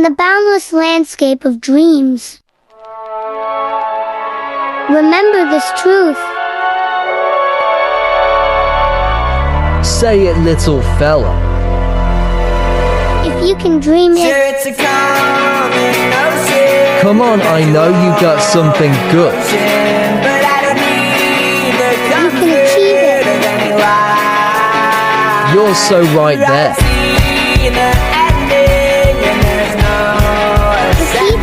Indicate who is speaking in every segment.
Speaker 1: the boundless landscape of dreams. Remember this truth.
Speaker 2: Say it, little fella.
Speaker 1: If you can dream it,
Speaker 2: Come on, I know you got something good.
Speaker 1: you can achieve it.
Speaker 2: You're so right there.
Speaker 1: The key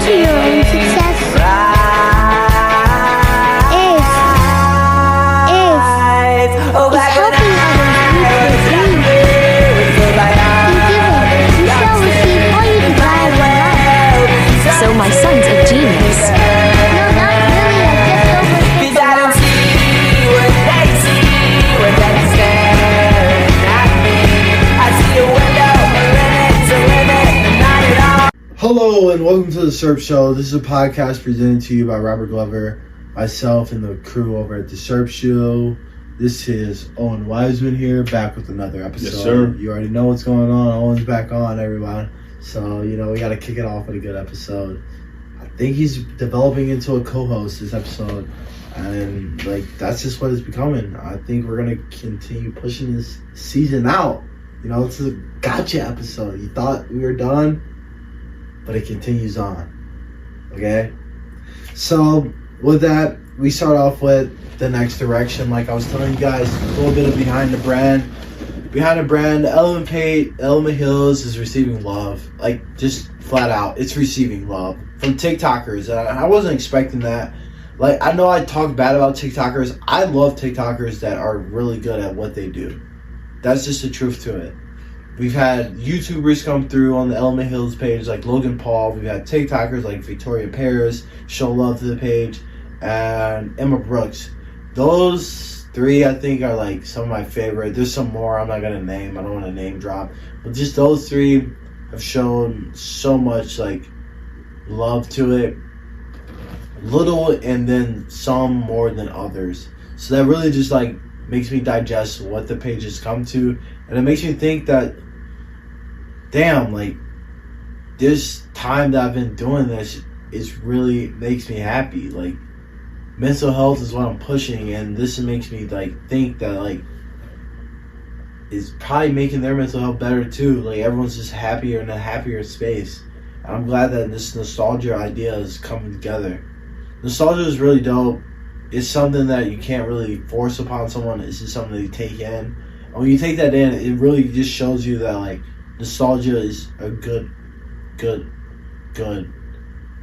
Speaker 1: to your own success is helping others reach their dreams. In giving, you shall receive all you desire in life.
Speaker 3: So my son's a genius.
Speaker 1: No, not really. I just overthink a lot.
Speaker 4: Hello and welcome to the Surp Show. This is a podcast presented to you by Robert Glover, myself, and the crew over at the Surp Show. This is Owen Wiseman here, back with another episode.
Speaker 5: Yes, sir.
Speaker 4: You already know what's going on. Owen's back on, everyone. So, we got to kick it off with a good episode. I think he's developing into a co-host this episode. And, that's just what it's becoming. I think we're going to continue pushing this season out. It's a gotcha episode. You thought we were done, but it continues on. Okay? So, with that, we start off with the next direction. Like I was telling you guys, a little bit of behind the brand. Behind the brand, Element Hills is receiving love. Just flat out, it's receiving love from TikTokers. And I wasn't expecting that. I know I talk bad about TikTokers. I love TikTokers that are really good at what they do. That's just the truth to it. We've had YouTubers come through on the Element Hills page, like Logan Paul. We've had TikTokers like Victoria Paris show love to the page, and Emma Brooks. Those three, I think, are some of my favorite. There's some more I'm not going to name. I don't want to name drop. But just those three have shown so much, love to it. Little and then some more than others. So that really just, makes me digest what the page has come to. And it makes me think that, damn, this time that I've been doing this really makes me happy. Mental health is what I'm pushing, and this makes me think that it's probably making their mental health better too. Everyone's just happier in a happier space. And I'm glad that this nostalgia idea is coming together. Nostalgia is really dope. It's something that you can't really force upon someone. It's just something that you take in. And when you take that in, it really just shows you that nostalgia is a good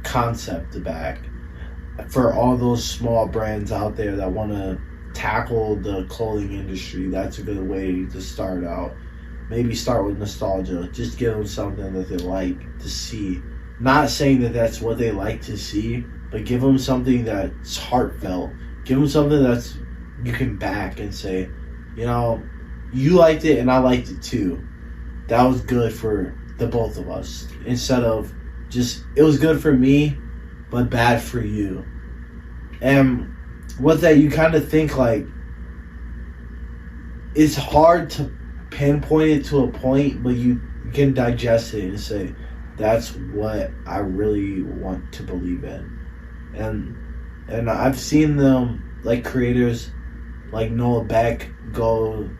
Speaker 4: concept to back. For all those small brands out there that want to tackle the clothing industry, that's a good way to start out. Maybe start with nostalgia. Just give them something that they like to see. Not saying that that's what they like to see, but give them something that's heartfelt. Give them something that's you can back and say, you liked it and I liked it too. That was good for the both of us. Instead of just, it was good for me, but bad for you. And with that, you kind of think it's hard to pinpoint it to a point, but you can digest it and say, that's what I really want to believe in. And I've seen them, creators like Noah Beck, go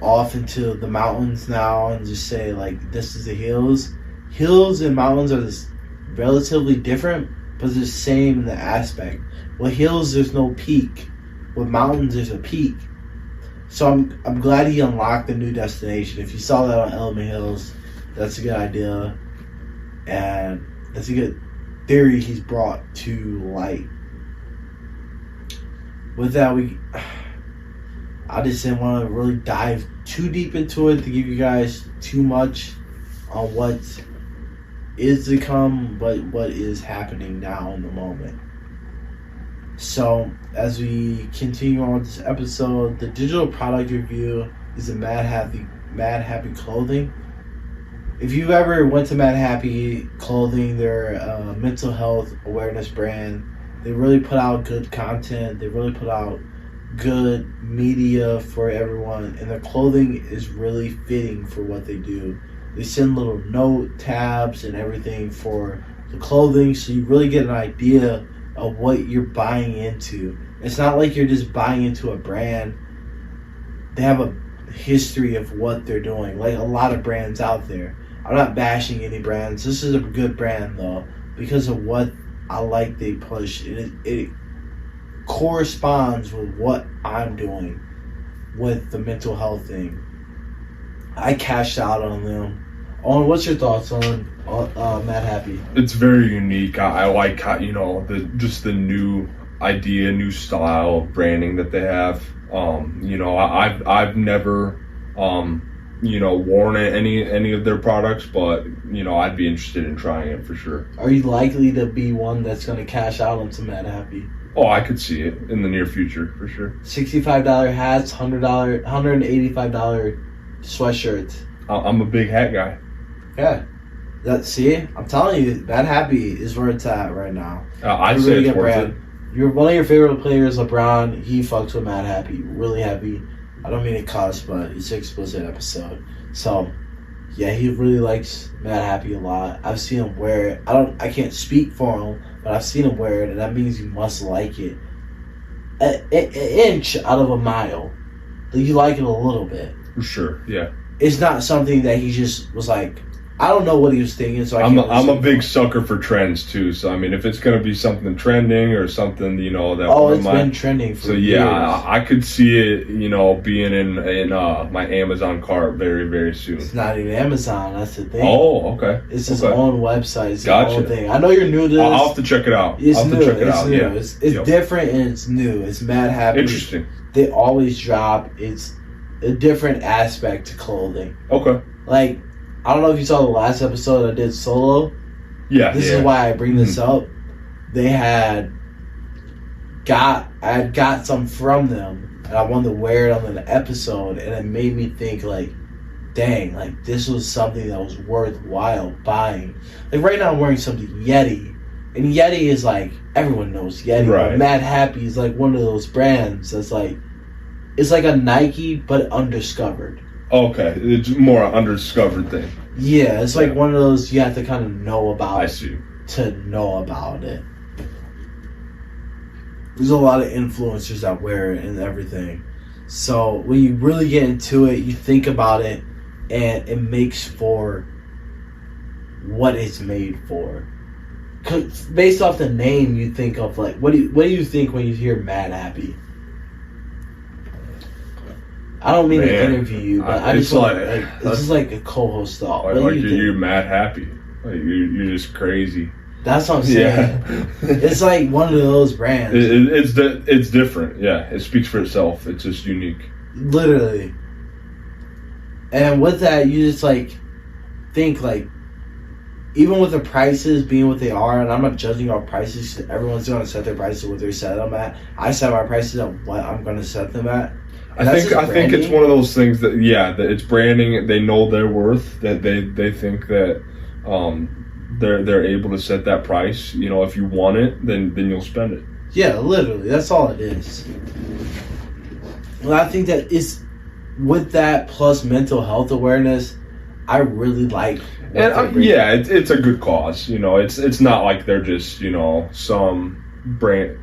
Speaker 4: off into the mountains now and just say, this is the hills. Hills and mountains are just relatively different, but it's the same in the aspect. With hills, there's no peak. With mountains, there's a peak. So I'm glad he unlocked a new destination. If you saw that on Element Hills, that's a good idea. And that's a good theory he's brought to light. With that, I just didn't want to really dive too deep into it to give you guys too much on what is to come, but what is happening now in the moment. So, as we continue on with this episode, the digital product review is a MadHappy Clothing. If you've ever went to MadHappy Clothing, they're a mental health awareness brand. They really put out good content. They really put out good media for everyone. And their clothing is really fitting for what they do. They send little note tabs and everything for the clothing, so you really get an idea of what you're buying into. It's not like you're just buying into a brand. They have a history of what they're doing, like a lot of brands out there. I'm not bashing any brands. This is a good brand though, because of what I like they push. It corresponds with what I'm doing with the mental health thing. I cashed out on them. Owen, what's your thoughts on MadHappy?
Speaker 3: It's very unique. I like how, the new idea, new style of branding that they have. I've never worn any of their products, but I'd be interested in trying it for sure.
Speaker 4: Are you likely to be one that's going to cash out on some MadHappy?
Speaker 3: Oh, I could see it in the near future for sure.
Speaker 4: $65 hats, $185 sweatshirts.
Speaker 3: I'm a big hat guy.
Speaker 4: Yeah. I'm telling you, MadHappy is where it's at right now.
Speaker 3: I'd say it's worth it.
Speaker 4: You're one of your favorite players, LeBron. He fucks with MadHappy really heavy. I don't mean to cuss, but it's an explicit episode. So, yeah, he really likes MadHappy a lot. I've seen him wear it. I can't speak for him, but I've seen him wear it, and that means you must like it. An inch out of a mile. You like it a little bit.
Speaker 3: For sure, yeah.
Speaker 4: It's not something that he just was like, I don't know what he was thinking, so
Speaker 3: I'm a big sucker for trends too. So I mean, if it's gonna be something trending or something, that
Speaker 4: it's been trending for years.
Speaker 3: I could see it, being in my Amazon cart very, very soon.
Speaker 4: It's not even Amazon. That's the thing.
Speaker 3: Oh, okay.
Speaker 4: It's his own website. It's
Speaker 3: Gotcha.
Speaker 4: his own thing. I know you're new to this.
Speaker 3: I'll have to check it out.
Speaker 4: It's new.
Speaker 3: Yeah.
Speaker 4: It's different and it's new. It's MadHappy.
Speaker 3: Interesting.
Speaker 4: They always drop. It's a different aspect to clothing.
Speaker 3: Okay.
Speaker 4: Like, I don't know if you saw the last episode I did solo.
Speaker 3: Yeah.
Speaker 4: This is why I bring this up. They I had got some from them, and I wanted to wear it on an episode, and it made me think like, dang, like this was something that was worthwhile buying. Like right now I'm wearing something Yeti, and Yeti is like, everyone knows Yeti.
Speaker 3: Right.
Speaker 4: MadHappy is like one of those brands that's like, it's like a Nike but undiscovered.
Speaker 3: Okay, it's more an undiscovered thing.
Speaker 4: Yeah, it's like one of those you have to kind of know about.
Speaker 3: I see.
Speaker 4: To know about it. There's a lot of influencers that wear it and everything. So when you really get into it, you think about it, and it makes for what it's made for. 'Cause based off the name, you think of like, what do you think when you hear MadHappy? I don't mean to interview you, but I just want this is like a co-host thought.
Speaker 3: Like you're MadHappy. Like you're just crazy.
Speaker 4: That's what I'm saying.
Speaker 3: Yeah.
Speaker 4: It's like one of those brands.
Speaker 3: It's different. Yeah, it speaks for itself. It's just unique.
Speaker 4: Literally. And with that, you just like think like, even with the prices being what they are, and I'm not judging our prices. Everyone's going to set their prices what they set them at. I set my prices at what I'm going to set them at.
Speaker 3: I think it's one of those things that that it's branding. They know their worth. That they think that they're able to set that price. If you want it, then you'll spend it.
Speaker 4: Yeah, literally, that's all it is. Well, I think that is with that plus mental health awareness. I really like.
Speaker 3: It's a good cause. It's not like they're just some brand.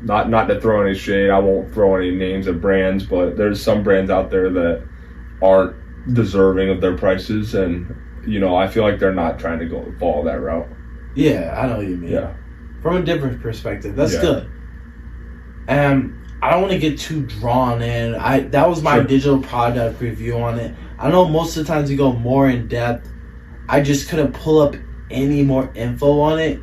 Speaker 3: Not to throw any shade. I won't throw any names of brands, but there's some brands out there that aren't deserving of their prices, and I feel like they're not trying to follow that route.
Speaker 4: Yeah, I know what you mean.
Speaker 3: Yeah,
Speaker 4: from a different perspective, that's good. And I don't want to get too drawn in. That was my digital product review on it. I know most of the times we go more in depth. I just couldn't pull up any more info on it,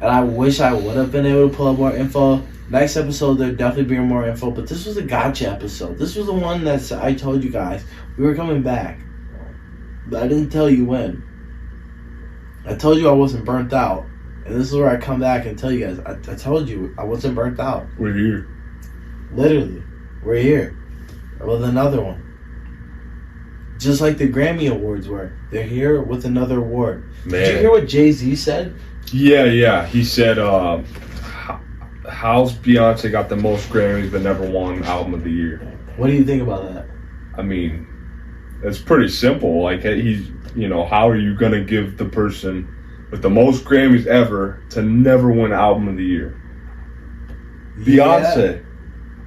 Speaker 4: and I wish I would have been able to pull up more info. Next episode, there'll definitely be more info, but this was a gotcha episode. This was the one that I told you guys we were coming back, but I didn't tell you when. I told you I wasn't burnt out, and this is where I come back and tell you guys, I told you I wasn't burnt out.
Speaker 3: We're here.
Speaker 4: Literally, we're here with another one. Just like the Grammy Awards were. They're here with another award.
Speaker 3: Man.
Speaker 4: Did you hear what Jay-Z said?
Speaker 3: Yeah. He said, how's Beyonce got the most Grammys but never won Album of the Year?
Speaker 4: What do you think about that?
Speaker 3: I mean, it's pretty simple. Like, you know, how are you gonna give the person with the most Grammys ever to never win Album of the Year? Beyonce,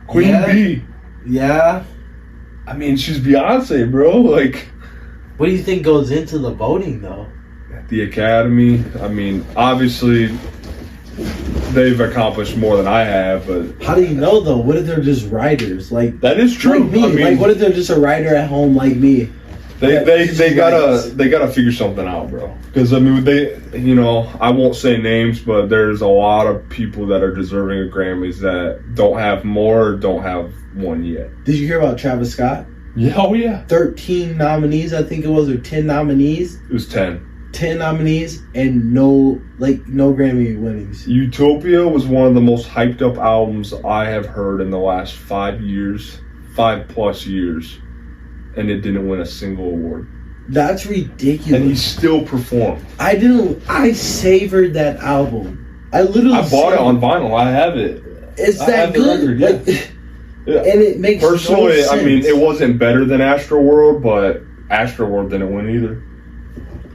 Speaker 3: Queen Bee.
Speaker 4: Yeah.
Speaker 3: I mean, she's Beyonce, bro. Like,
Speaker 4: What do you think goes into the voting, though?
Speaker 3: the Academy. I mean, obviously, they've accomplished more than I have, but
Speaker 4: How do you know, though? What if they're just writers? Like,
Speaker 3: that is true.
Speaker 4: like me.
Speaker 3: I mean,
Speaker 4: Like, what if they're just a writer at home like me?
Speaker 3: they gotta figure something out, bro. Because I mean, you know, I won't say names, but there's a lot of people that are deserving of Grammys that don't have more, or don't have one yet.
Speaker 4: Did you hear about Travis Scott?
Speaker 3: Yeah, oh yeah.
Speaker 4: 13 nominees, I think it was, or 10 nominees.
Speaker 3: It was 10.
Speaker 4: 10 nominees and no Grammy winnings.
Speaker 3: Utopia was one of the most hyped up albums I have heard in the last 5 years, 5+ years, and it didn't win a single award.
Speaker 4: That's ridiculous.
Speaker 3: And he still performed.
Speaker 4: I savored that album. I literally
Speaker 3: I bought it on vinyl. I have it.
Speaker 4: It's
Speaker 3: I
Speaker 4: that
Speaker 3: have the
Speaker 4: good.
Speaker 3: record,
Speaker 4: Like,
Speaker 3: Yeah.
Speaker 4: and it makes
Speaker 3: Personally,
Speaker 4: no sense.
Speaker 3: I mean, it wasn't better than Astroworld, but Astroworld didn't win either.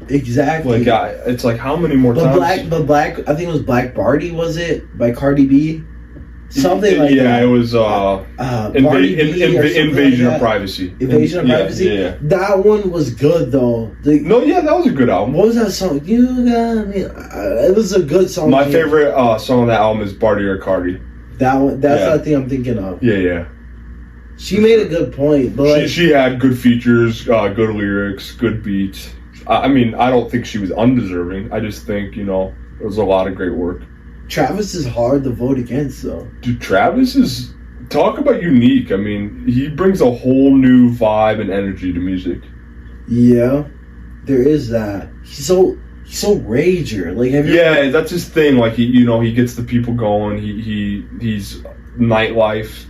Speaker 4: Exactly.
Speaker 3: Like, it's like, how many more times?
Speaker 4: Black, I think it was Black Barty, was it? By Cardi B? Something like that.
Speaker 3: Yeah, it was
Speaker 4: Barty B or something
Speaker 3: Invasion
Speaker 4: like
Speaker 3: of
Speaker 4: that.
Speaker 3: Privacy.
Speaker 4: Invasion of Privacy?
Speaker 3: Yeah.
Speaker 4: That one was good, though.
Speaker 3: No, yeah, that was a good album.
Speaker 4: What was that song? You got me. It was a good song.
Speaker 3: My favorite song on that album is Barty or Cardi.
Speaker 4: That one, that's
Speaker 3: Yeah.
Speaker 4: the thing I'm thinking of.
Speaker 3: Yeah.
Speaker 4: She made a good point, but like,
Speaker 3: She had good features, good lyrics, good beats. I mean, I don't think she was undeserving. I just think, you know, it was a lot of great work.
Speaker 4: Travis is hard to vote against, though.
Speaker 3: Dude, Travis is, talk about unique. I mean, he brings a whole new vibe and energy to music.
Speaker 4: Yeah, there is that. He's so rager. Like, have you?
Speaker 3: Yeah, that's his thing. Like, he gets the people going. He's nightlife.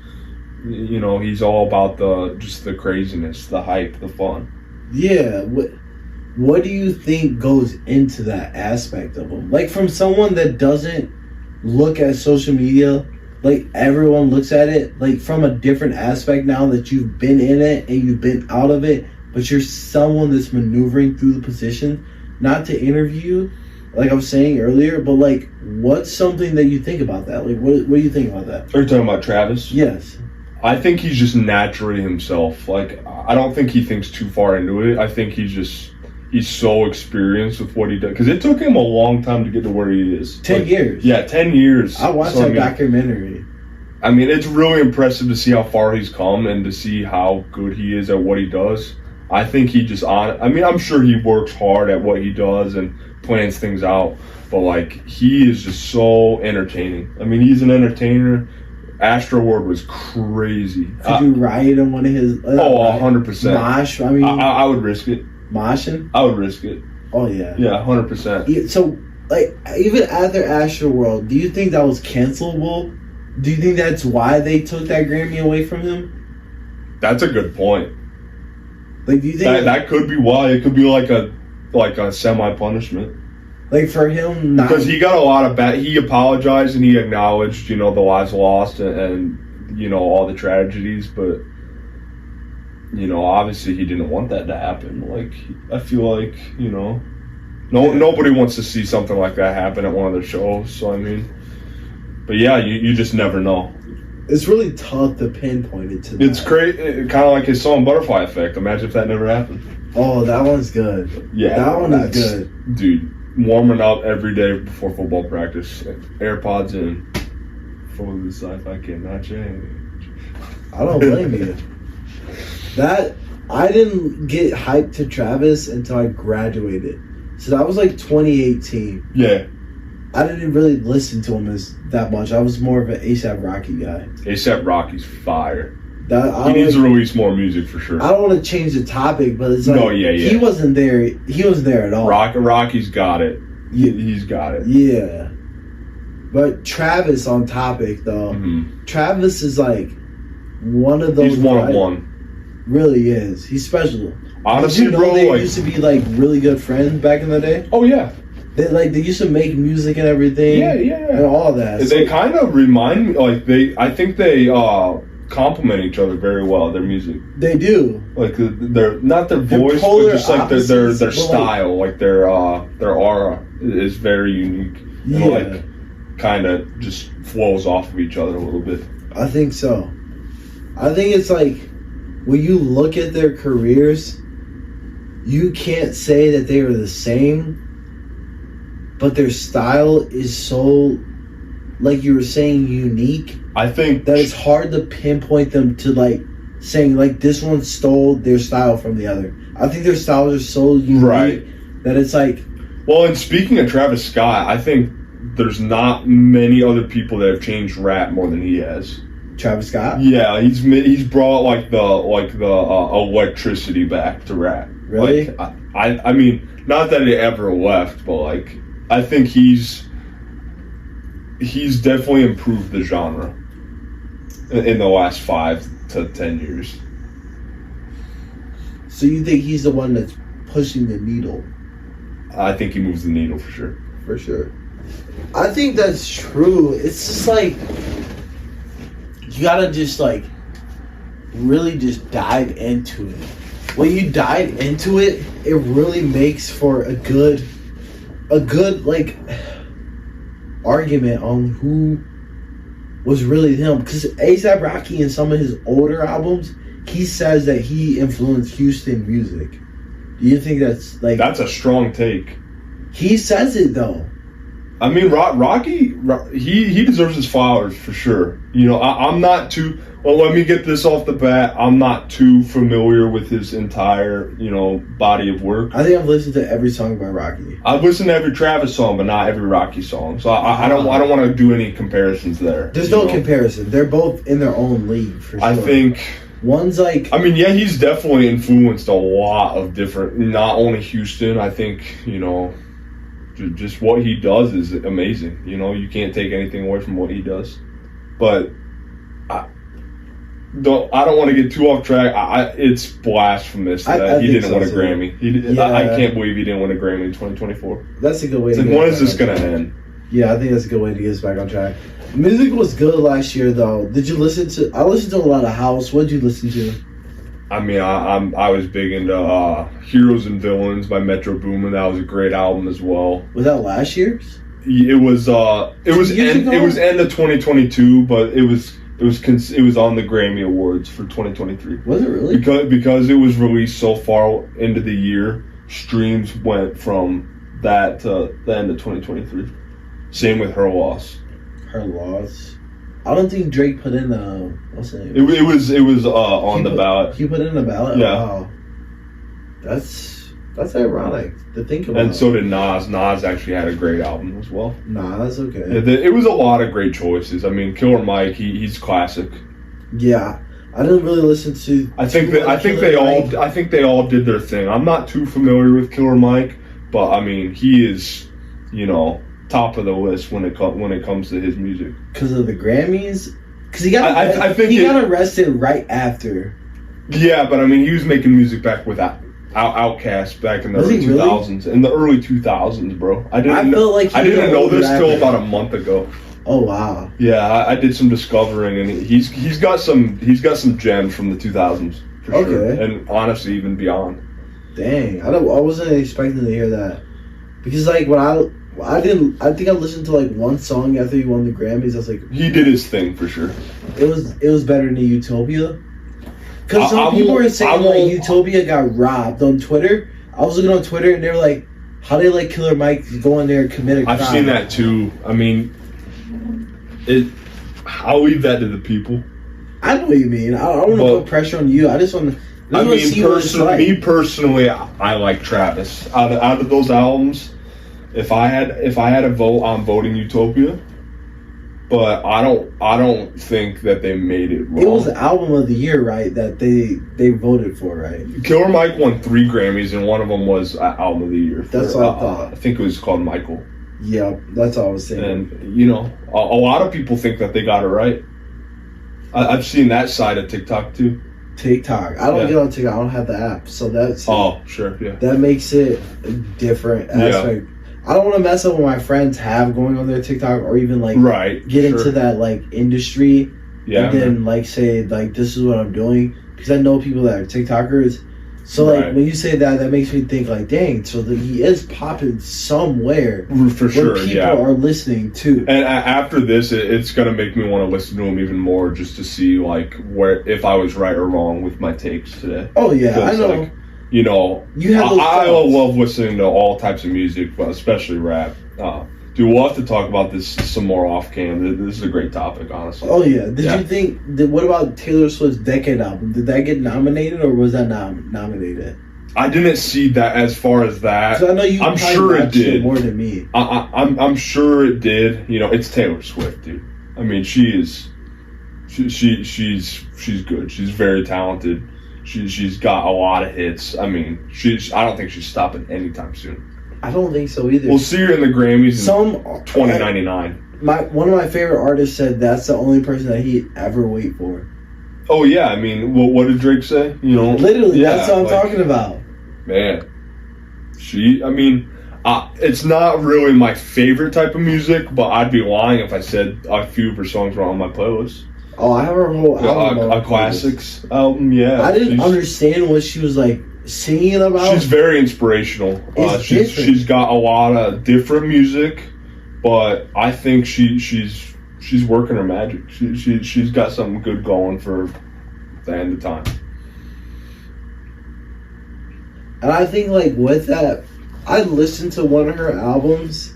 Speaker 3: You know, he's all about the craziness, the hype, the fun.
Speaker 4: Yeah. What do you think goes into that aspect of him? Like, from someone that doesn't look at social media, like everyone looks at it, like from a different aspect now that you've been in it and you've been out of it, but you're someone that's maneuvering through the position, not to interview, like I was saying earlier, but like, what's something that you think about that? Like, what do you think about that?
Speaker 3: Are you talking about Travis?
Speaker 4: Yes.
Speaker 3: I think he's just naturally himself. Like, I don't think he thinks too far into it. I think he's so experienced with what he does. Because it took him a long time to get to where he is.
Speaker 4: 10 years.
Speaker 3: Yeah, 10 years.
Speaker 4: I watched that documentary.
Speaker 3: I mean, it's really impressive to see how far he's come and to see how good he is at what he does. I think I'm sure he works hard at what he does and plans things out. But, like, he is just so entertaining. I mean, he's an entertainer. Astroworld was crazy.
Speaker 4: Could you ride on one of his...
Speaker 3: 100%.
Speaker 4: Mosh? I mean...
Speaker 3: I would risk it.
Speaker 4: Moshing?
Speaker 3: I would risk it.
Speaker 4: Oh, yeah.
Speaker 3: Yeah, 100%.
Speaker 4: So, like, even after Astroworld, do you think that was cancelable? Do you think that's why they took that Grammy away from him?
Speaker 3: That's a good point.
Speaker 4: Like, do you think...
Speaker 3: That could be why. It could be like a semi-punishment.
Speaker 4: Like, for him not...
Speaker 3: Because he got a lot of he apologized and he acknowledged, the lives lost and all the tragedies, but, obviously he didn't want that to happen. Like, I feel like, nobody wants to see something like that happen at one of their shows, so I mean, but yeah, you just never know.
Speaker 4: It's really tough to pinpoint it to that.
Speaker 3: It's great, kind of like his song Butterfly Effect. Imagine if that never happened.
Speaker 4: Oh, that one's good.
Speaker 3: Yeah.
Speaker 4: That one is good.
Speaker 3: Dude, warming up every day before football practice. AirPods in. For this life I cannot change.
Speaker 4: I don't blame you. That, I didn't get hyped to Travis until I graduated. So that was like 2018.
Speaker 3: Yeah.
Speaker 4: I didn't really listen to him that much. I was more of an A$AP Rocky guy.
Speaker 3: A$AP Rocky's fire.
Speaker 4: He
Speaker 3: needs to release more music for sure.
Speaker 4: I don't want to change the topic, but it's like he wasn't there. He wasn't there at all.
Speaker 3: Rocky's got it.
Speaker 4: Yeah.
Speaker 3: He's got it.
Speaker 4: Yeah. But Travis on topic though.
Speaker 3: Mm-hmm.
Speaker 4: Travis is like one of those.
Speaker 3: He's one of one.
Speaker 4: Really is. He's special.
Speaker 3: Honestly,
Speaker 4: Did you know
Speaker 3: bro,
Speaker 4: they used to be like really good friends back in the day?
Speaker 3: Oh yeah.
Speaker 4: They used to make music and everything.
Speaker 3: Yeah.
Speaker 4: And all that.
Speaker 3: They kind of remind me, like I think they complement each other very well. Their music,
Speaker 4: They do.
Speaker 3: like they're not their
Speaker 4: They're
Speaker 3: voice,
Speaker 4: polar
Speaker 3: but just like their
Speaker 4: opposites, but,
Speaker 3: style, like their aura is very unique. And
Speaker 4: Yeah.
Speaker 3: like kind of just flows off of each other a little bit.
Speaker 4: I think so. I think it's like when you look at their careers, you can't say that they are the same, but their style is so, like you were saying, unique,
Speaker 3: I think
Speaker 4: that it's hard to pinpoint them to like saying like this one stole their style from the other. I think their styles are so unique
Speaker 3: Right.
Speaker 4: that it's like,
Speaker 3: well, and speaking of Travis Scott, I think there's not many other people that have changed rap more than he has.
Speaker 4: Travis Scott.
Speaker 3: Yeah, he's brought like the electricity back to rap.
Speaker 4: Really?
Speaker 3: Like, I mean, not that it ever left, but like I think he's definitely improved the genre in the last 5 to 10 years.
Speaker 4: So you think he's the one that's pushing the needle?
Speaker 3: I think he moves the needle for sure.
Speaker 4: For sure. I think that's true. It's just like you gotta just like really just dive into it. When you dive into it, it really makes for a good like argument on who was really him. Because A$AP Rocky in some of his older albums, he says that he influenced Houston music. Do you think that's like...
Speaker 3: That's a strong take.
Speaker 4: He says it though.
Speaker 3: I mean, Rocky, he deserves his flowers for sure. You know, I'm not too... Well, let me get this off the bat. I'm not too familiar with his entire, body of work.
Speaker 4: I think I've listened to every song by Rocky.
Speaker 3: I've listened to every Travis song, but not every Rocky song. So I don't want to do any comparisons there.
Speaker 4: There's no comparison. They're both in their own league for sure.
Speaker 3: I think...
Speaker 4: One's like...
Speaker 3: I mean, yeah, he's definitely influenced a lot of different... Not only Houston, I think, just what he does is amazing. You can't take anything away from what he does. But I don't want to get too off track. It's blasphemous that he didn't win a Grammy. I can't believe he didn't win a Grammy in 2024.
Speaker 4: That's a good way
Speaker 3: to get when is this going to end?
Speaker 4: Yeah, I think that's a good way to get us back on track. Music was good last year, though. Did you listen to... I listened to a lot of house. What did you listen to?
Speaker 3: I mean, I was big into Heroes and Villains by Metro Boomin. That was a great album as well.
Speaker 4: Was that last year's?
Speaker 3: It was end of 2022, but it was on the Grammy Awards for 2023.
Speaker 4: Was it really?
Speaker 3: Because it was released so far into the year, streams went from that to the end of 2023. Same with Her Loss.
Speaker 4: Her Loss. I don't think Drake put in what's the name?
Speaker 3: It was on the ballot.
Speaker 4: He put in the ballot?
Speaker 3: Yeah.
Speaker 4: Wow. That's ironic to think about.
Speaker 3: And so did Nas. Nas actually had a great album as well.
Speaker 4: Nah, that's okay.
Speaker 3: It was a lot of great choices. I mean, Killer Mike, he's classic.
Speaker 4: Yeah. I didn't really listen to...
Speaker 3: I think they all did their thing. I'm not too familiar with Killer Mike, but I mean, he is, top of the list when it comes to his music.
Speaker 4: Because of the Grammys? Because he got got arrested right after.
Speaker 3: Yeah, but I mean, he was making music back with Outkast back in the early 2000s. Really? In the early 2000s, bro. I didn't know this till about a month ago.
Speaker 4: Oh wow.
Speaker 3: Yeah, I did some discovering, and he's got some gems from the 2000s for sure, and honestly, even beyond.
Speaker 4: Dang, I wasn't expecting to hear that, because like when I think I listened to like one song after he won the Grammys. I was like,
Speaker 3: he did his thing for sure.
Speaker 4: It was better than Utopia. Because some people were saying like Utopia got robbed on Twitter. I was looking on Twitter and they were like, how they let Killer Mike go in there and commit a crime.
Speaker 3: I've seen that too. I mean, I'll leave that to the people.
Speaker 4: I know what you mean. I don't want to put pressure on you. I just want to.
Speaker 3: Me personally, I like Travis. Out of those albums, if I had a vote, I'm voting Utopia. But I don't think that they made it wrong.
Speaker 4: It was the album of the year, right? That they voted for, right?
Speaker 3: Killer Mike won 3 Grammys, and one of them was album of the year.
Speaker 4: That's what I thought.
Speaker 3: I think it was called Michael.
Speaker 4: Yeah, that's all I was saying.
Speaker 3: And a lot of people think that they got it right. I've seen that side of TikTok too.
Speaker 4: TikTok. I don't get on TikTok. I don't have the app, so that's
Speaker 3: sure, yeah.
Speaker 4: That makes it a different aspect. Yeah. I don't want to mess up what my friends have going on their TikTok, or even like
Speaker 3: get
Speaker 4: into that like industry
Speaker 3: Yeah,
Speaker 4: and then like say like this is what I'm doing, because I know people that are TikTokers. So like
Speaker 3: Right.
Speaker 4: when you say that, that makes me think like, dang, so he is popping somewhere
Speaker 3: for sure.
Speaker 4: where people
Speaker 3: Yeah.
Speaker 4: are listening to.
Speaker 3: And after this, it's gonna make me want to listen to him even more, just to see like where if I was right or wrong with my takes today.
Speaker 4: Oh yeah, I
Speaker 3: 'Cause,
Speaker 4: know.
Speaker 3: like, you know,
Speaker 4: You have those
Speaker 3: I
Speaker 4: thoughts.
Speaker 3: love listening to all types of music, but especially rap. Dude, we'll have to talk about this some more off cam. This is a great topic, honestly.
Speaker 4: Oh yeah. Did
Speaker 3: Yeah.
Speaker 4: you think? What about Taylor Swift's Decade album? Did that get nominated or was that not nominated?
Speaker 3: I didn't see that as far as that.
Speaker 4: 'Cause I know you.
Speaker 3: I'm
Speaker 4: probably
Speaker 3: sure it
Speaker 4: watched
Speaker 3: did.
Speaker 4: more than me.
Speaker 3: I'm sure it did. You know, it's Taylor Swift, dude. I mean, she's good. She's very talented. She's got a lot of hits. I mean, I don't think she's stopping anytime soon.
Speaker 4: I don't think so either.
Speaker 3: We'll see her in the Grammys in
Speaker 4: Some
Speaker 3: 2099.
Speaker 4: one of my favorite artists said that's the only person that he'd ever wait for.
Speaker 3: Oh yeah, I mean, what did Drake say? You know,
Speaker 4: Literally,
Speaker 3: yeah,
Speaker 4: that's what I'm
Speaker 3: like,
Speaker 4: talking about.
Speaker 3: Man, I mean, it's not really my favorite type of music, but I'd be lying if I said a few of her songs were on my playlist.
Speaker 4: Oh, I have her whole album. on
Speaker 3: A
Speaker 4: my
Speaker 3: classics album, yeah.
Speaker 4: I didn't
Speaker 3: she's-
Speaker 4: understand what she was like singing about.
Speaker 3: She's very inspirational.
Speaker 4: It's different.
Speaker 3: She's got a lot of different music, but I think she's working her magic. She's got something good going for the end of time.
Speaker 4: And I think like with that, I listened to one of her albums,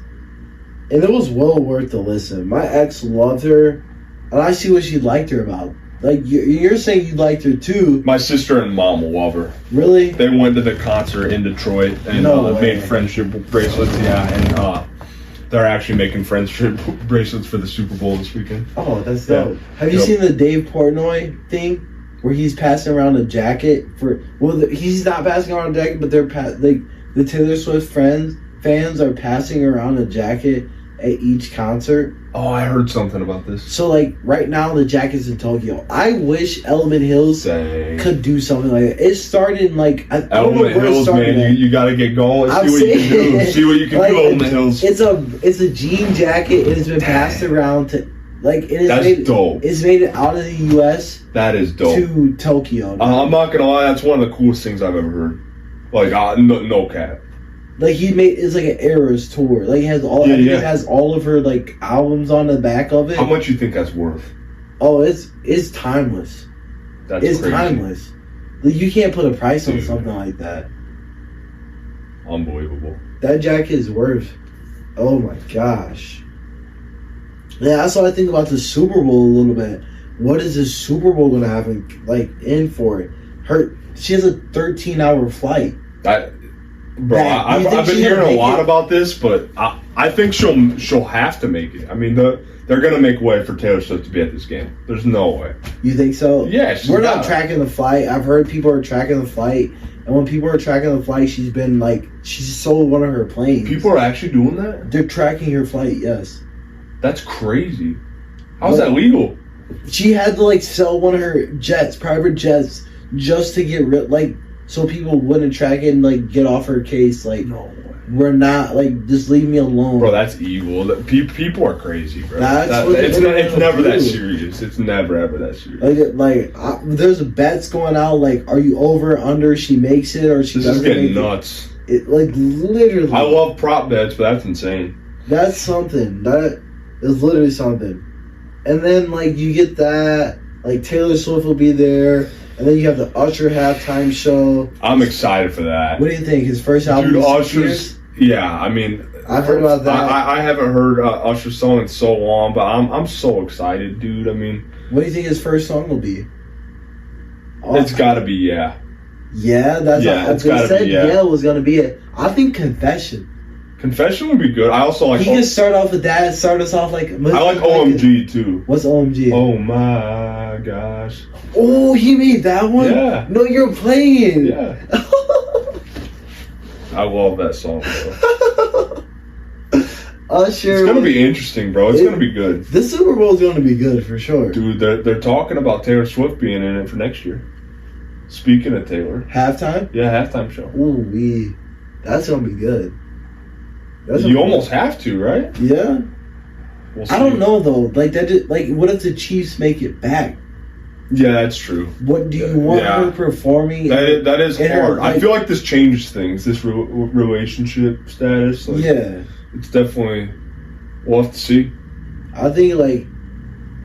Speaker 4: and it was well worth the listen. My ex loved her, and I see what she liked her about. Like you're saying you liked her too.
Speaker 3: My sister and mom will love her.
Speaker 4: Really?
Speaker 3: They went to the concert in Detroit and
Speaker 4: No way.
Speaker 3: made friendship bracelets. Yeah, and they're actually making friendship bracelets for the Super Bowl this weekend.
Speaker 4: Oh, that's
Speaker 3: Yeah.
Speaker 4: dope. Have you
Speaker 3: Yep.
Speaker 4: seen the Dave Portnoy thing where he's passing around a jacket for? Well, he's not passing around a jacket, but they're the Taylor Swift fans are passing around a jacket at each concert.
Speaker 3: Oh, I heard something about this.
Speaker 4: So like right now the jacket's in Tokyo. I wish Element Hills
Speaker 3: Dang.
Speaker 4: could do something like that. It started in like I don't know
Speaker 3: Element
Speaker 4: where it
Speaker 3: Hills,
Speaker 4: started
Speaker 3: man,
Speaker 4: at.
Speaker 3: you got to get going.
Speaker 4: I'm
Speaker 3: See what you can do.
Speaker 4: saying-
Speaker 3: See what you can
Speaker 4: Like,
Speaker 3: do, Element Hills.
Speaker 4: It's a jean jacket. It has been passed around to like it is
Speaker 3: That's
Speaker 4: made.
Speaker 3: dope.
Speaker 4: It's made it out of the U.S.
Speaker 3: That is dope.
Speaker 4: to Tokyo.
Speaker 3: I'm not gonna lie, that's one of the coolest things I've ever heard. Like, no cap.
Speaker 4: Like he made it's like an Eras tour. Like he has all.
Speaker 3: Yeah,
Speaker 4: I think
Speaker 3: yeah.
Speaker 4: It has all of her like albums on the back of it.
Speaker 3: How much you think that's worth?
Speaker 4: Oh, it's timeless.
Speaker 3: That's
Speaker 4: It's
Speaker 3: crazy.
Speaker 4: timeless. Like, you can't put a price on
Speaker 3: Dude.
Speaker 4: something like that.
Speaker 3: Unbelievable.
Speaker 4: That jacket is worth. Oh my gosh. Yeah, that's what I think about the Super Bowl a little bit. What is the Super Bowl gonna have in for it? She has a 13-hour flight.
Speaker 3: Bro,
Speaker 4: Yeah, you think
Speaker 3: I've been
Speaker 4: she's gonna
Speaker 3: hearing a
Speaker 4: make
Speaker 3: lot
Speaker 4: it?
Speaker 3: about this, but I think she'll have to make it. I mean, they're gonna make way for Taylor Swift to be at this game. There's no way.
Speaker 4: You think so?
Speaker 3: Yeah, she's
Speaker 4: We're not
Speaker 3: got it.
Speaker 4: tracking the flight. I've heard people are tracking the flight, and when people are tracking the flight, she's sold one of her planes.
Speaker 3: People are actually doing that?
Speaker 4: They're tracking her flight. Yes.
Speaker 3: That's crazy. How's that legal?
Speaker 4: She had to sell one of her private jets, just to get so people wouldn't track it and get off her case.
Speaker 3: No way.
Speaker 4: We're not just leave me alone.
Speaker 3: Bro, that's evil. People are crazy, bro.
Speaker 4: That's what
Speaker 3: it's
Speaker 4: they're
Speaker 3: it's never
Speaker 4: gonna
Speaker 3: that
Speaker 4: do.
Speaker 3: serious. It's never ever that serious.
Speaker 4: There's bets going out. Are you over, under? She makes it or she
Speaker 3: This is
Speaker 4: doesn't make
Speaker 3: getting
Speaker 4: it.
Speaker 3: nuts.
Speaker 4: It literally.
Speaker 3: I love prop bets, but that's insane.
Speaker 4: That's something. That is literally something. And then you get that Taylor Swift will be there, and then you have the Usher halftime show.
Speaker 3: I'm excited for that.
Speaker 4: What do you think? His first album?
Speaker 3: Dude,
Speaker 4: in 6
Speaker 3: Usher's.
Speaker 4: years?
Speaker 3: Yeah, I mean,
Speaker 4: I've heard about that.
Speaker 3: I haven't heard Usher's song in so long, but I'm so excited, dude. I mean,
Speaker 4: What do you think his first song will be? Oh,
Speaker 3: it's got to be yeah.
Speaker 4: Yeah, that's
Speaker 3: Yeah,
Speaker 4: what
Speaker 3: it's
Speaker 4: they
Speaker 3: gotta
Speaker 4: said.
Speaker 3: be, yeah.
Speaker 4: Yeah, was gonna be it. I think Confession.
Speaker 3: Confession would be good. I also like.
Speaker 4: He can start off with that. Start us off like.
Speaker 3: I like OMG too.
Speaker 4: What's OMG?
Speaker 3: Oh my gosh.
Speaker 4: Oh, he made that one.
Speaker 3: Yeah.
Speaker 4: No, you're playing.
Speaker 3: Yeah. I love that song, bro.
Speaker 4: Usher.
Speaker 3: It's gonna be interesting, bro. It's gonna be good.
Speaker 4: This Super Bowl is gonna be good for sure.
Speaker 3: Dude, they're talking about Taylor Swift being in it for next year. Speaking of Taylor.
Speaker 4: Halftime.
Speaker 3: Yeah, halftime show.
Speaker 4: Ooh, that's gonna be good.
Speaker 3: You almost have to, right?
Speaker 4: Yeah.
Speaker 3: We'll see.
Speaker 4: I don't know though. Like that. Like, what if the Chiefs make it back?
Speaker 3: Yeah, that's true.
Speaker 4: What do you want her performing?
Speaker 3: That is hard.
Speaker 4: her, like,
Speaker 3: I feel like this changes things. This relationship status. Like,
Speaker 4: yeah,
Speaker 3: it's definitely. We'll have to see.
Speaker 4: I think like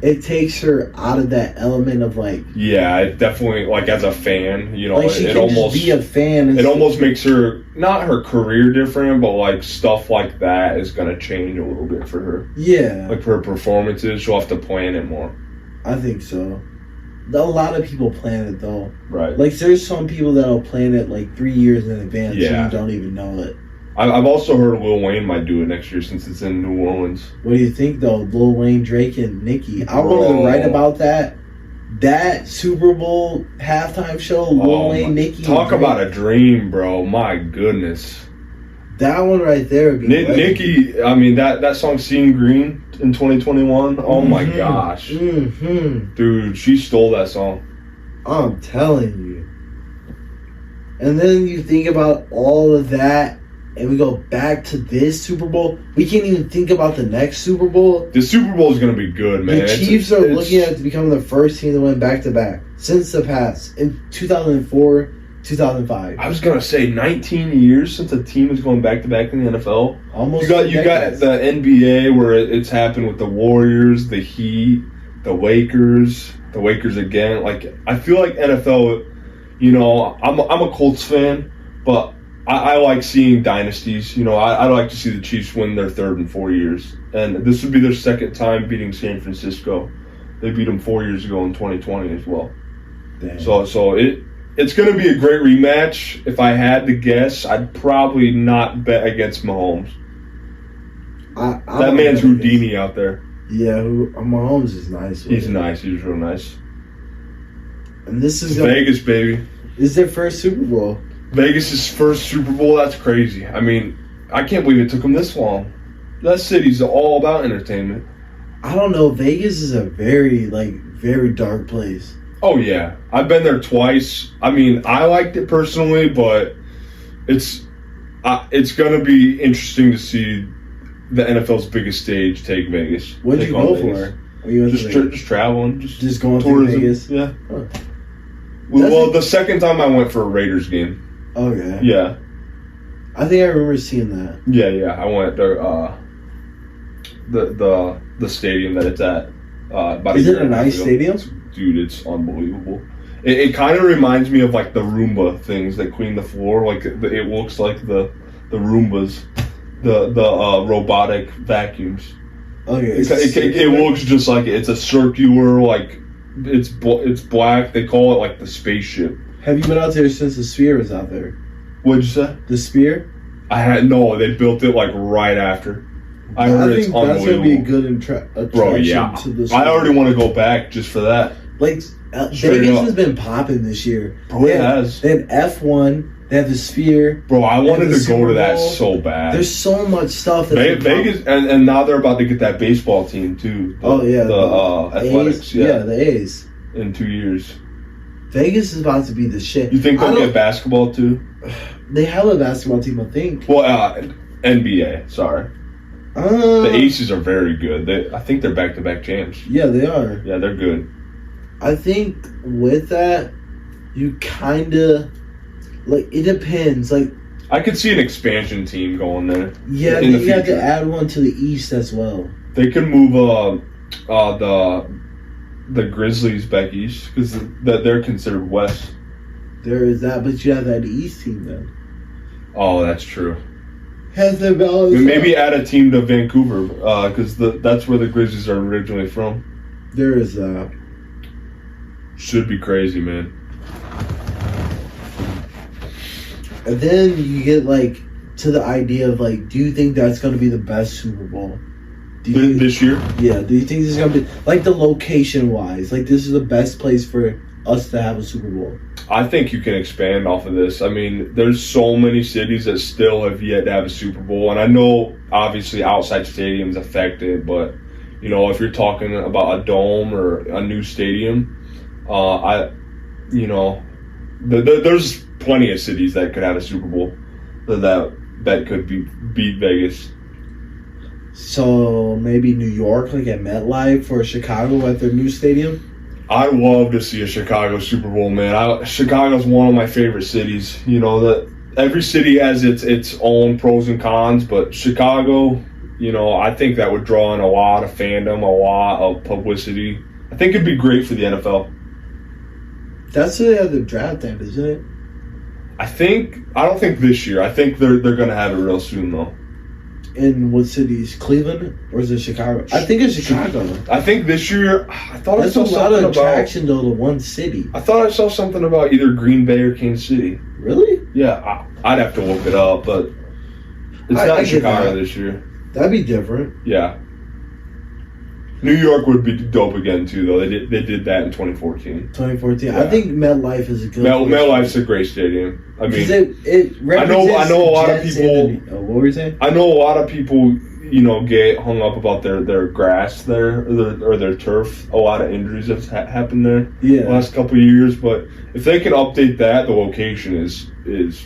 Speaker 4: it takes her out of that element of like.
Speaker 3: Yeah, it definitely, like, as a fan, you know,
Speaker 4: like she
Speaker 3: it
Speaker 4: can
Speaker 3: almost
Speaker 4: just be a fan.
Speaker 3: it almost makes her, not her career different, but like stuff like that is gonna change a little bit for her.
Speaker 4: Yeah,
Speaker 3: Like for her performances, she'll have to plan it more.
Speaker 4: I think so. A lot of people plan it though.
Speaker 3: Right.
Speaker 4: Like there's some people that'll plan it like 3 years in advance.
Speaker 3: Yeah.
Speaker 4: And you don't even know it.
Speaker 3: I've also heard Lil Wayne might do it next year since it's in New Orleans.
Speaker 4: What do you think though? Lil Wayne, Drake, and Nicki. I wanted
Speaker 3: Bro.
Speaker 4: to write about that. That Super Bowl halftime show, Lil Wayne, Nicki.
Speaker 3: Talk about a dream, bro. My goodness.
Speaker 4: That one right there would be
Speaker 3: Nicki, I mean, that song Seeing Green in 2021, oh my gosh.
Speaker 4: Mm-hmm.
Speaker 3: Dude, she stole that song.
Speaker 4: I'm telling you. And then you think about all of that, and we go back to this Super Bowl. We can't even think about the next Super Bowl.
Speaker 3: The Super Bowl is going to be good, man.
Speaker 4: The Chiefs are looking at becoming the first team to win back-to-back since the past in 2004, 2005.
Speaker 3: I was going to say 19 years since a team is going back-to-back in the NFL.
Speaker 4: Almost.
Speaker 3: You got the NBA where it's happened with the Warriors, the Heat, the Lakers again. Like, I feel like NFL, you know, I'm a Colts fan, but I like seeing dynasties. You know, I like to see the Chiefs win their third in 4 years. And this would be their second time beating San Francisco. They beat them 4 years ago in 2020 as well.
Speaker 4: Damn.
Speaker 3: So it's going to be a great rematch. If I had to guess, I'd probably not bet against Mahomes. That man's Houdini out there.
Speaker 4: Yeah, Mahomes is nice.
Speaker 3: He's nice. He's real nice.
Speaker 4: And this is
Speaker 3: Vegas, baby.
Speaker 4: This is their first Super Bowl.
Speaker 3: Vegas' first Super Bowl. That's crazy. I mean, I can't believe it took them this long. That city's all about entertainment.
Speaker 4: I don't know. Vegas is a very dark place.
Speaker 3: Oh yeah, I've been there twice. I mean, I liked it personally, but it's gonna be interesting to see the NFL's biggest stage take Vegas.
Speaker 4: What did you go
Speaker 3: Vegas.
Speaker 4: for? You
Speaker 3: just traveling,
Speaker 4: just going
Speaker 3: tourism.
Speaker 4: to Vegas.
Speaker 3: Yeah.
Speaker 4: Huh.
Speaker 3: Well, the second time I went for a Raiders game.
Speaker 4: Okay.
Speaker 3: Yeah.
Speaker 4: I think I remember seeing that.
Speaker 3: Yeah. I went to the stadium that it's at.
Speaker 4: Is it a nice stadium?
Speaker 3: Dude, it's unbelievable. It kind of reminds me of like the Roomba things that clean the floor. Like it looks like the Roombas, the robotic vacuums.
Speaker 4: Okay.
Speaker 3: It looks just like it. It's a circular, like it's black. They call it like the spaceship.
Speaker 4: Have you been out there since the Sphere was out there?
Speaker 3: What'd you say?
Speaker 4: The Sphere?
Speaker 3: They built it like right after. I heard it's unbelievable.
Speaker 4: That's gonna be a good attraction.
Speaker 3: Bro, yeah.
Speaker 4: To the
Speaker 3: I already want to go back just for that.
Speaker 4: Like Vegas has been popping this year.
Speaker 3: Bro, it has.
Speaker 4: They have F1. They have the Sphere.
Speaker 3: Bro, I wanted to go to that so bad.
Speaker 4: There's so much stuff.
Speaker 3: Vegas, and now they're about to get that baseball team too. The Athletics.
Speaker 4: A's, yeah, the A's.
Speaker 3: In 2 years.
Speaker 4: Vegas is about to be the shit.
Speaker 3: You think they'll get basketball too?
Speaker 4: They have a basketball team, I think.
Speaker 3: Well, NBA. Sorry. The Aces are very good. I think they're back-to-back champs.
Speaker 4: Yeah, they are.
Speaker 3: Yeah, they're good.
Speaker 4: I think with that, you kind of it depends. Like,
Speaker 3: I could see an expansion team going there.
Speaker 4: Yeah, you have to add one to the East as well.
Speaker 3: They could move the Grizzlies back east because they're considered West.
Speaker 4: There is that, but you have that East team then.
Speaker 3: Oh, that's true.
Speaker 4: Has the balance.
Speaker 3: Maybe add a team to Vancouver because that's where the Grizzlies are originally from.
Speaker 4: There is that.
Speaker 3: Should be crazy, man.
Speaker 4: And then you get to the idea of do you think that's going to be the best Super Bowl?
Speaker 3: This year?
Speaker 4: Yeah. Do you think this is going to be the location wise? This is the best place for us to have a Super Bowl?
Speaker 3: I think you can expand off of this. I mean, there's so many cities that still have yet to have a Super Bowl, and I know obviously outside stadiums affected, but if you're talking about a dome or a new stadium, there's plenty of cities that could have a Super Bowl that could beat Vegas.
Speaker 4: So maybe New York, like at MetLife, or Chicago at their new stadium.
Speaker 3: I'd love to see a Chicago Super Bowl, man. Chicago's one of my favorite cities. You know, that every city has its own pros and cons, but Chicago, you know, I think that would draw in a lot of fandom, a lot of publicity. I think it'd be great for the NFL.
Speaker 4: That's where they have the draft at, isn't it?
Speaker 3: I don't think this year. I think they're gonna have it real soon though.
Speaker 4: In what cities? Cleveland or is it Chicago? I think it's Chicago.
Speaker 3: I think this year. I thought
Speaker 4: That's
Speaker 3: I
Speaker 4: a
Speaker 3: saw
Speaker 4: lot of
Speaker 3: something
Speaker 4: attraction though to one city.
Speaker 3: I thought I saw something about either Green Bay or Kansas City.
Speaker 4: Really?
Speaker 3: Yeah, I'd have to look it up, but it's
Speaker 4: I
Speaker 3: not
Speaker 4: get
Speaker 3: Chicago
Speaker 4: that.
Speaker 3: this year.
Speaker 4: That'd be different.
Speaker 3: Yeah. New York would be dope again too, though. They did that in 2014.
Speaker 4: 2014.
Speaker 3: Yeah.
Speaker 4: I think MetLife is a good.
Speaker 3: MetLife's a great stadium. I mean,
Speaker 4: it
Speaker 3: I know a lot of
Speaker 4: Jets
Speaker 3: people.
Speaker 4: and the, what were you saying?
Speaker 3: I know a lot of people, you know, get hung up about their grass there or their turf. A lot of injuries have happened there the last couple of years. But if they can update that, the location is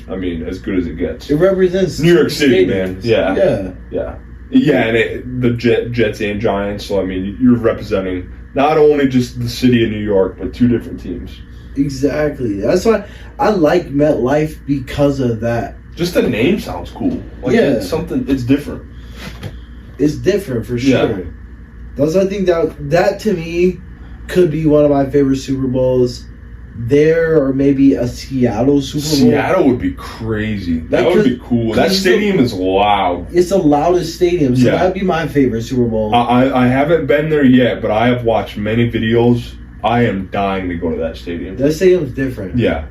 Speaker 3: I mean, as good as it gets.
Speaker 4: It represents
Speaker 3: New York City,
Speaker 4: stadiums.
Speaker 3: man. Yeah, and the Jets and Giants. So I mean, you're representing not only just the city of New York, but two different teams.
Speaker 4: Exactly. That's why I like MetLife because of that.
Speaker 3: Just the name sounds cool. Like it's something. It's different.
Speaker 4: It's different for
Speaker 3: Yeah.
Speaker 4: sure. Those I think that to me could be one of my favorite Super Bowls. There or maybe a Seattle Super Bowl.
Speaker 3: Seattle would be crazy. That would be cool. That stadium is loud.
Speaker 4: It's the loudest stadium, so
Speaker 3: Yeah.
Speaker 4: that'd be my favorite Super Bowl.
Speaker 3: I haven't been there yet, but I have watched many videos. I am dying to go to that stadium.
Speaker 4: That stadium's different.
Speaker 3: Yeah,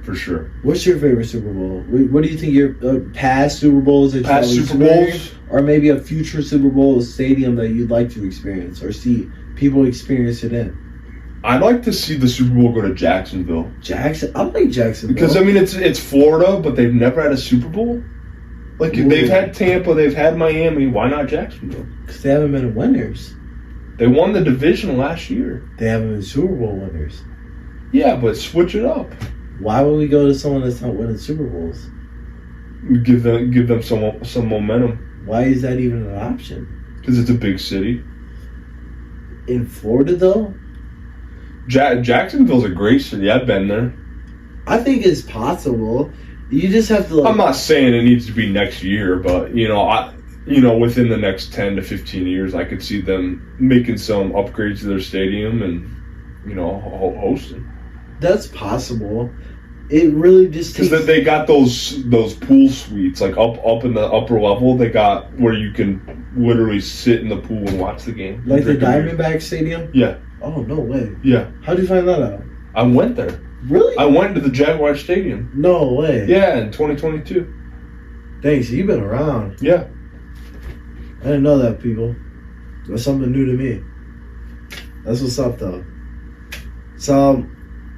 Speaker 3: for sure.
Speaker 4: What's your favorite Super Bowl? What do you think your past Super Bowls that
Speaker 3: Past
Speaker 4: you've
Speaker 3: Super
Speaker 4: experienced,
Speaker 3: Bowls?
Speaker 4: or maybe a future Super Bowl stadium that you'd like to experience or see people experience it in?
Speaker 3: I'd like to see the Super Bowl go to Jacksonville.
Speaker 4: I like Jacksonville
Speaker 3: Because I mean it's Florida, but they've never had a Super Bowl. Like
Speaker 4: Ooh.
Speaker 3: they've had Tampa, they've had Miami. Why not Jacksonville?
Speaker 4: because they haven't been winners.
Speaker 3: They won the division last year.
Speaker 4: They haven't been Super Bowl winners.
Speaker 3: Yeah, but switch it up.
Speaker 4: Why would we go to someone that's not winning Super Bowls?
Speaker 3: Give them some momentum
Speaker 4: Why is that even an option?
Speaker 3: because it's a big city.
Speaker 4: In Florida, though,
Speaker 3: Jacksonville's a great city. I've been there.
Speaker 4: I think it's possible. You just have to.
Speaker 3: I'm not saying it needs to be next year, but within the next 10 to 15 years, I could see them making some upgrades to their stadium and hosting.
Speaker 4: That's possible. It really just takes.
Speaker 3: Because they got those pool suites like up in the upper level. They got where you can literally sit in the pool and watch the game.
Speaker 4: Like the
Speaker 3: Drink a beer.
Speaker 4: Diamondback Stadium?
Speaker 3: Yeah.
Speaker 4: Oh, no way.
Speaker 3: Yeah.
Speaker 4: How'd you find that out?
Speaker 3: I went there.
Speaker 4: Really?
Speaker 3: I went to the Jaguar Stadium.
Speaker 4: No way.
Speaker 3: Yeah, in 2022.
Speaker 4: Dang, so you've been around.
Speaker 3: Yeah.
Speaker 4: I didn't know that, people. That's something new to me. That's what's up, though. So,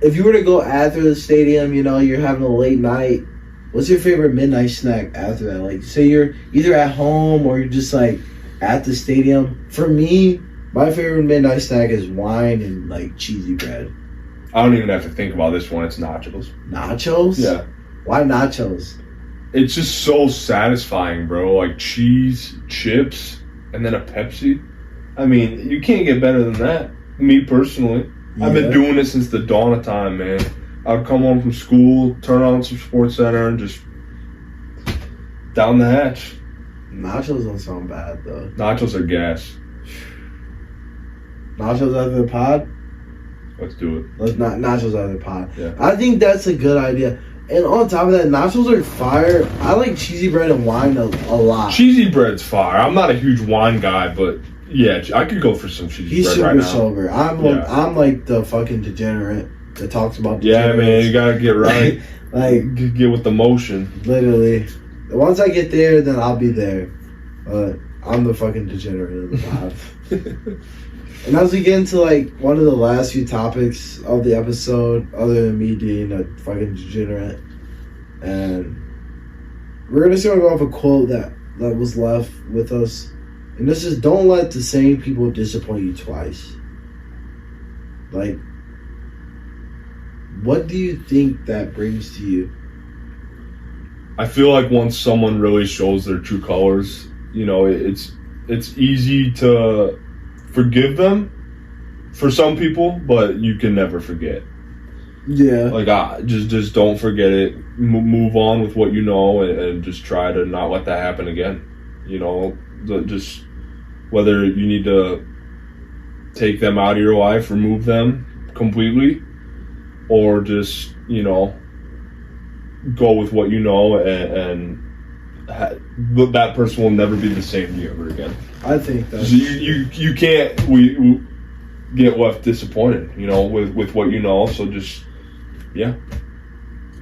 Speaker 4: if you were to go after the stadium, you're having a late night, what's your favorite midnight snack after that? Like, say you're either at home or you're just, like, at the stadium. For me, my favorite midnight snack is wine and, like, cheesy bread.
Speaker 3: I don't even have to think about this one. It's nachos.
Speaker 4: Nachos?
Speaker 3: Yeah.
Speaker 4: Why nachos?
Speaker 3: It's just so satisfying, bro. Like cheese, chips, and then a Pepsi. I mean, you can't get better than that. Me personally. I've been doing it since the dawn of time, man. I'd come home from school, turn on some Sports Center, and just down the hatch.
Speaker 4: Nachos don't sound bad, though.
Speaker 3: Nachos are gas.
Speaker 4: Nachos after the pod?
Speaker 3: Let's do it.
Speaker 4: Let's not nachos out of the pot.
Speaker 3: Yeah.
Speaker 4: I think that's a good idea. And on top of that, nachos are fire. I like cheesy bread and wine a lot.
Speaker 3: Cheesy bread's fire. I'm not a huge wine guy, but yeah, I could go for some cheesy
Speaker 4: He's
Speaker 3: bread
Speaker 4: super
Speaker 3: right now.
Speaker 4: sober. I'm like the fucking degenerate that talks about
Speaker 3: Yeah,
Speaker 4: degenerates.
Speaker 3: man, you gotta get right.
Speaker 4: Like,
Speaker 3: Get with the motion.
Speaker 4: literally. Once I get there, then I'll be there. But I'm the fucking degenerate of the pod. And as we get into like one of the last few topics of the episode, other than me being a fucking degenerate, and we're just gonna go off a quote that was left with us, and this is: don't let the same people disappoint you twice. Like, what do you think that brings to you?
Speaker 3: I feel like once someone really shows their true colors, you know, it's easy to forgive them for some people, but you can never forget.
Speaker 4: Yeah.
Speaker 3: Like, just don't forget it. Move on with what you know, and just try to not let that happen again. You know, just whether you need to take them out of your life, remove them completely, or just, you know, go with what you know, and that person will never be the same to you ever again.
Speaker 4: I think that
Speaker 3: you can't we get left disappointed, you know, with what you know. So just, yeah.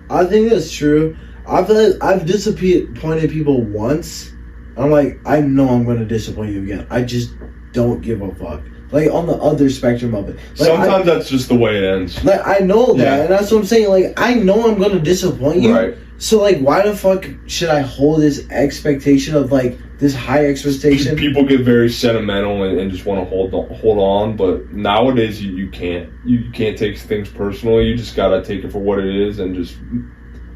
Speaker 4: I think that's true. I've disappointed people once. I'm like, I know I'm going to disappoint you again. I just don't give a fuck. Like, on the other spectrum of it. Like,
Speaker 3: sometimes that's just the way it ends.
Speaker 4: Like, I know that,
Speaker 3: Yeah.
Speaker 4: and that's what I'm saying. Like, I know I'm going to disappoint you.
Speaker 3: Right.
Speaker 4: So, like, why the fuck should I hold this expectation of, like, this high expectation?
Speaker 3: People get very sentimental and just want to hold on, but nowadays you can't take things personally. You just gotta take it for what it is and just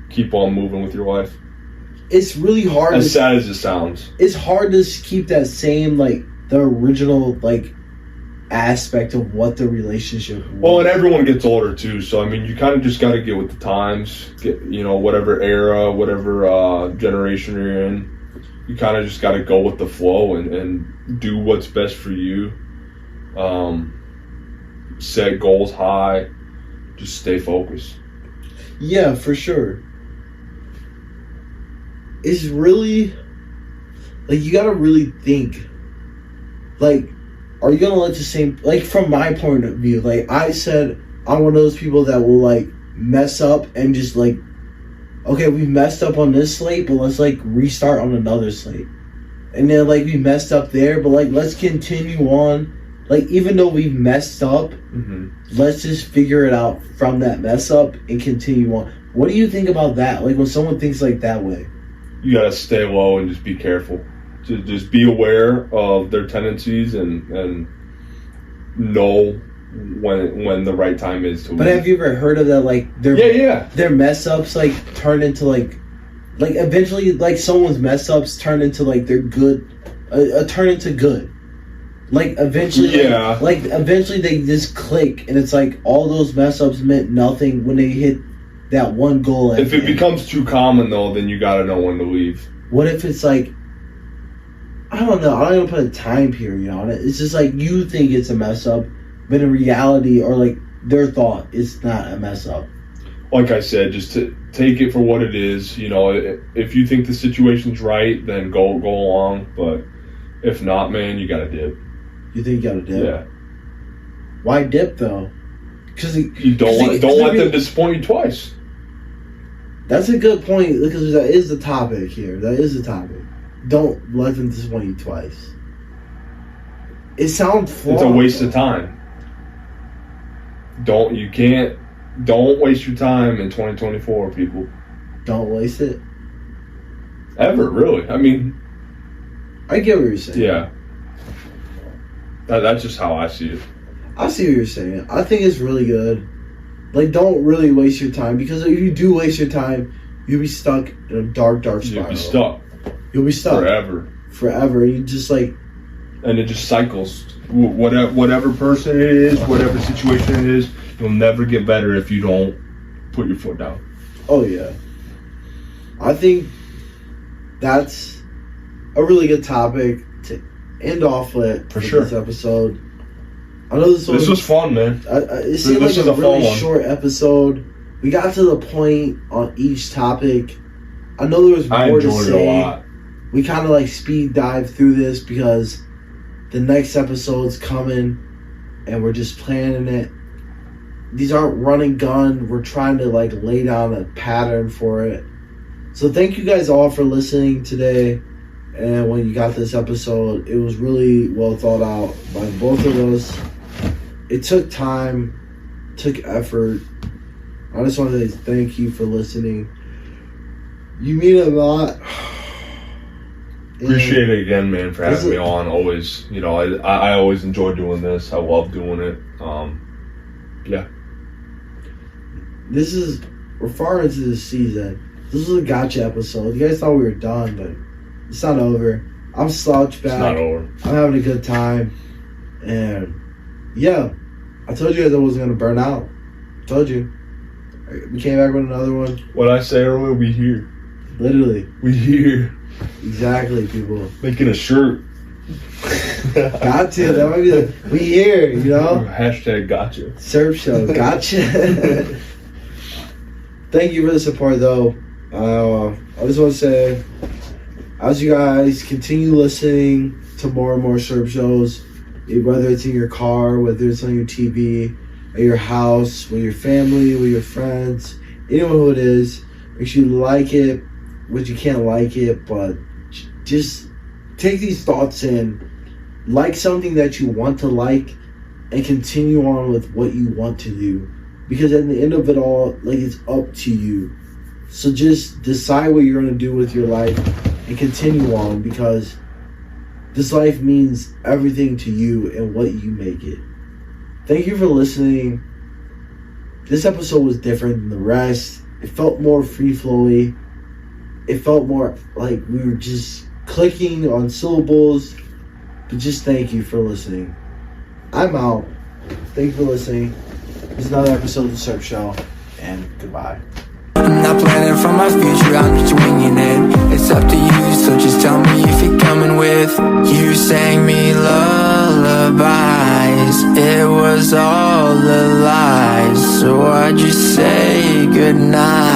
Speaker 3: keep on moving with your life.
Speaker 4: It's really hard.
Speaker 3: As sad as it sounds,
Speaker 4: it's hard to keep that same, like, the original, like, aspect of what the relationship was.
Speaker 3: Well, and everyone gets older too, so I mean, you kind of just got to get with the times. Get, you know, whatever era, whatever generation you're in, you kind of just got to go with the flow and do what's best for you. Set goals high, just stay focused.
Speaker 4: Yeah, for sure. It's really, like, you gotta really think, like, are you gonna let the same, like, from my point of view, like, I said, I'm one of those people that will, like, mess up and just, like, okay, we messed up on this slate, but let's, like, restart on another slate. And then, like, we messed up there, but, like, let's continue on. Like, even though we messed up, let's just figure it out from that mess up and continue on. What do you think about that? Like, when someone thinks like that way?
Speaker 3: You gotta stay low and just be careful. Just be aware of their tendencies and know when the right time is to.
Speaker 4: But have you ever heard of that? Like, their mess ups like turn into like eventually, like, someone's mess ups turn into, like, their good, turn into good. Like, eventually, eventually they just click, and it's like all those mess ups meant nothing when they hit that one goal.
Speaker 3: If it becomes too common, though, then you gotta know when to leave.
Speaker 4: What if it's like, I don't know, I don't even put a time period on it. It's just like, you think it's a mess up, but in reality, or like their thought, it's not a mess up.
Speaker 3: Like I said, just to take it for what it is. You know, if you think the situation's right, then go along. But if not, man, you gotta dip.
Speaker 4: You think you gotta dip?
Speaker 3: Yeah.
Speaker 4: Why dip though? Because
Speaker 3: you don't let them disappoint you twice.
Speaker 4: That's a good point, because that is the topic here. That is the topic. Don't let them disappoint you twice. It sounds flawed.
Speaker 3: It's a waste of time. Don't waste your time in 2024, people.
Speaker 4: Don't waste it.
Speaker 3: Ever, really. I mean,
Speaker 4: I get what you're saying.
Speaker 3: Yeah. That's just how I see it.
Speaker 4: I see what you're saying. I think it's really good. Like, don't really waste your time, because if you do waste your time, you'll be stuck in a dark spiral. You'll be stuck. Forever. You just, like...
Speaker 3: And it just cycles. Whatever person it is, whatever situation it is, you'll never get better if you don't put your foot down.
Speaker 4: Oh, yeah. I think that's a really good topic to end off with for
Speaker 3: sure.
Speaker 4: This episode. I know this
Speaker 3: was fun, man.
Speaker 4: It seemed like a really short episode. We got to the point on each topic. I know there was more to say. I enjoyed it a lot. We kind of, like, speed dive through this because the next episode's coming and we're just planning it. These aren't run and gun. We're trying to, like, lay down a pattern for it. So thank you guys all for listening today. And when you got this episode, it was really well thought out by both of us. It took time, took effort. I just wanted to thank you for listening. You mean a lot.
Speaker 3: Appreciate it again, man, for having me on. Always, you know, I always enjoy doing this. I love doing it. Yeah.
Speaker 4: We're far into the season. This was a gotcha episode. You guys thought we were done, but it's not over. I'm Slouch
Speaker 3: It's
Speaker 4: back.
Speaker 3: not over.
Speaker 4: I'm having a good time. And yeah, I told you guys I wasn't going to burn out. Told you. We came back with another one.
Speaker 3: What I say earlier, we here.
Speaker 4: Literally.
Speaker 3: We here.
Speaker 4: Exactly, people.
Speaker 3: Making a shirt.
Speaker 4: Got to. That might be we here, you know?
Speaker 3: Hashtag gotcha.
Speaker 4: Surp Show. Gotcha. Thank you for the support, though. I just want to say, as you guys continue listening to more and more Surp shows, whether it's in your car, whether it's on your TV, at your house, with your family, with your friends, anyone who it is, make sure you like it, but you can't like it, but just take these thoughts in, like something that you want to like, and continue on with what you want to do. Because at the end of it all, like, it's up to you. So just decide what you're going to do with your life and continue on, because this life means everything to you and what you make it. Thank you for listening. This episode was different than the rest. It felt more free-flowy. It felt more like we were just clicking on syllables. But just thank you for listening. I'm out. Thank you for listening. This is another episode of the Surp Show, and goodbye.
Speaker 5: I'm not planning for my future, I'm just winging it. It's up to you, so just tell me if you're coming with. You sang me lullabies, it was all a lie. So I just say goodnight.